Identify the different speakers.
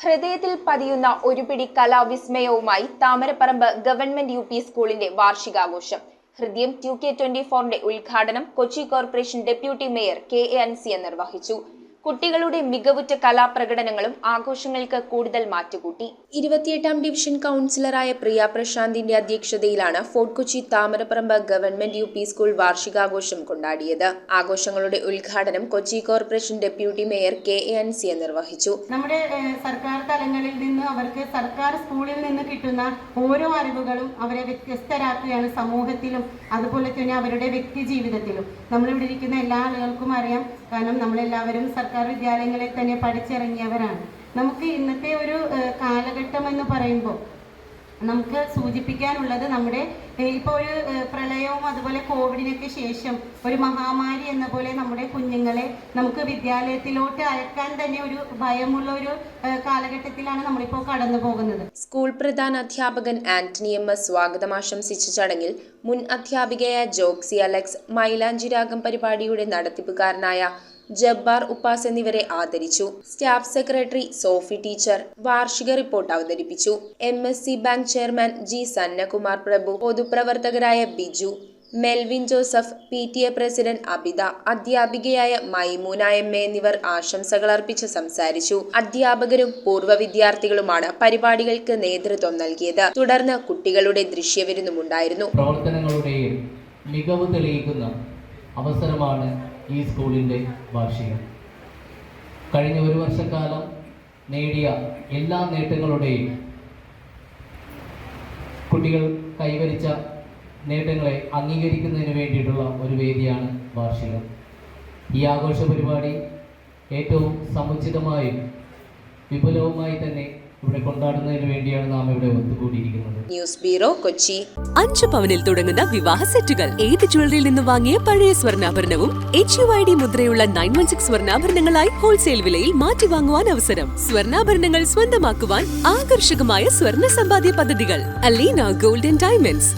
Speaker 1: ഹൃദയത്തിൽ പതിയുന്ന ഒരു പിടി കലാവിസ്മയവുമായി താമരപ്പറമ്പ് ഗവൺമെന്റ് യു.പി. സ്കൂളിന്റെ വാർഷികാഘോഷം. ഹൃദയം 2K24 ഉദ്ഘാടനം Kochi corporation deputy mayor K.A. Ansiya നിർവഹിച്ചു. കുട്ടികളുടെ മികവുറ്റ കലാപ്രകടനങ്ങളും ആഘോഷങ്ങൾക്ക് കൂടുതൽ മാറ്റുകൂട്ടി. 28ാം ഡിവിഷൻ കൗൺസിലറായ പ്രിയ പ്രശാന്തിന്റെ അധ്യക്ഷതയിലാണ് Fort Kochi Thamaraparambu government UP. School വാർഷികാഘോഷം കൊണ്ടാടിയത്. ആഘോഷങ്ങളുടെ ഉദ്ഘാടനം Kochi corporation deputy mayor K.A. Ansiya നിർവഹിച്ചു.
Speaker 2: നമ്മുടെ സർക്കാർ തലങ്ങളിൽ നിന്ന് അവർക്ക് സർക്കാർ സ്കൂളിൽ നിന്ന് കിട്ടുന്ന ഓരോ അറിവുകളും അവരെ വ്യത്യസ്തരാക്കുകയാണ് സമൂഹത്തിലും അതുപോലെ തന്നെ അവരുടെ വ്യക്തി ജീവിതത്തിലും. നമ്മളിവിടെ ഇരിക്കുന്ന എല്ലാ ആളുകൾക്കും അറിയാം, കാരണം നമ്മളെല്ലാവരും സർക്കാർ വിദ്യാലയങ്ങളിൽ തന്നെ പഠിച്ചിറങ്ങിയവരാണ്. നമുക്ക് ഇന്നത്തെ ഒരു കാലഘട്ടം എന്ന് പറയുമ്പോൾ നമുക്ക് സൂചിപ്പിക്കാനുള്ളത് നമ്മുടെ ഇപ്പോൾ ഒരു പ്രളയവും അതുപോലെ കോവിഡിനൊക്കെ ശേഷം ഒരു മഹാമാരി എന്ന പോലെ നമ്മുടെ കുഞ്ഞുങ്ങളെ നമുക്ക് വിദ്യാലയത്തിലോട്ട് അയക്കാൻ തന്നെ ഒരു ഭയമുള്ള ഒരു കാലഘട്ടത്തിലാണ് നമ്മളിപ്പോൾ കടന്നു പോകുന്നത്.
Speaker 1: സ്കൂൾ പ്രധാന അധ്യാപകൻ ആന്റണി M.S. സ്വാഗതം ആശംസിച്ച ചടങ്ങിൽ മുൻ അധ്യാപികയായ ജോക്സി അലക്സ്, മൈലാഞ്ചി രാഗം പരിപാടിയുടെ നടത്തിപ്പുകാരനായ ജബ്ബാർ ഉപ്പാസ് എന്നിവരെ ആദരിച്ചു. സ്റ്റാഫ് സെക്രട്ടറി സോഫി ടീച്ചർ വാർഷിക റിപ്പോർട്ട് അവതരിപ്പിച്ചു. MSC bank chairman G. Sannakumar Prabhu, പൊതുപ്രവർത്തകരായ Biju, Melvin Joseph, PTA president Abitha, അധ്യാപികയായ മൈമൂന M.A. എന്നിവർ ആശംസകൾ അർപ്പിച്ച് സംസാരിച്ചു. അധ്യാപകരും പൂർവ്വ വിദ്യാർത്ഥികളുമാണ് പരിപാടികൾക്ക് നേതൃത്വം നൽകിയത്. തുടർന്ന് കുട്ടികളുടെ ദൃശ്യവിരുന്നുമുണ്ടായിരുന്നു.
Speaker 3: പ്രവർത്തനങ്ങളുടെയും മികവ് തെളിയിക്കുന്ന അവസരമാണ് ഈ സ്കൂളിൻ്റെ വാർഷികം. കഴിഞ്ഞ ഒരു വർഷക്കാലം നേടിയ എല്ലാ നേട്ടങ്ങളുടെയും കുട്ടികൾ കൈവരിച്ച നേട്ടങ്ങളെ അംഗീകരിക്കുന്നതിന് വേണ്ടിയിട്ടുള്ള ഒരു വേദിയാണ് വാർഷികം. ഈ ആഘോഷ പരിപാടി ഏറ്റവും സമുചിതമായും വിപുലവുമായി തന്നെ ഇവിടെ കൊണ്ടാടുന്നതിന് വേണ്ടിയാണ് നാം ഇവിടെ ഒത്തുകൂടിയിരിക്കുന്നത്.
Speaker 1: News bureau, Kochi.
Speaker 4: 5 പവനിൽ തുടങ്ങുന്ന വിവാഹ സെറ്റുകൾ. ഏത് ജ്വല്ലറിയിൽ നിന്ന് വാങ്ങിയ പഴയ സ്വർണ്ണാഭരണവും HUID മുദ്രയുള്ള 916 സ്വർണ്ണാഭരണങ്ങളായി ഹോൾസെയിൽ വിലയിൽ മാറ്റി വാങ്ങുവാൻ അവസരം. സ്വർണ്ണാഭരണങ്ങൾ സ്വന്തമാക്കുവാൻ ആകർഷകമായ സ്വർണ്ണ സമ്പാദ്യ പദ്ധതികൾ. Aleena gold and diamonds.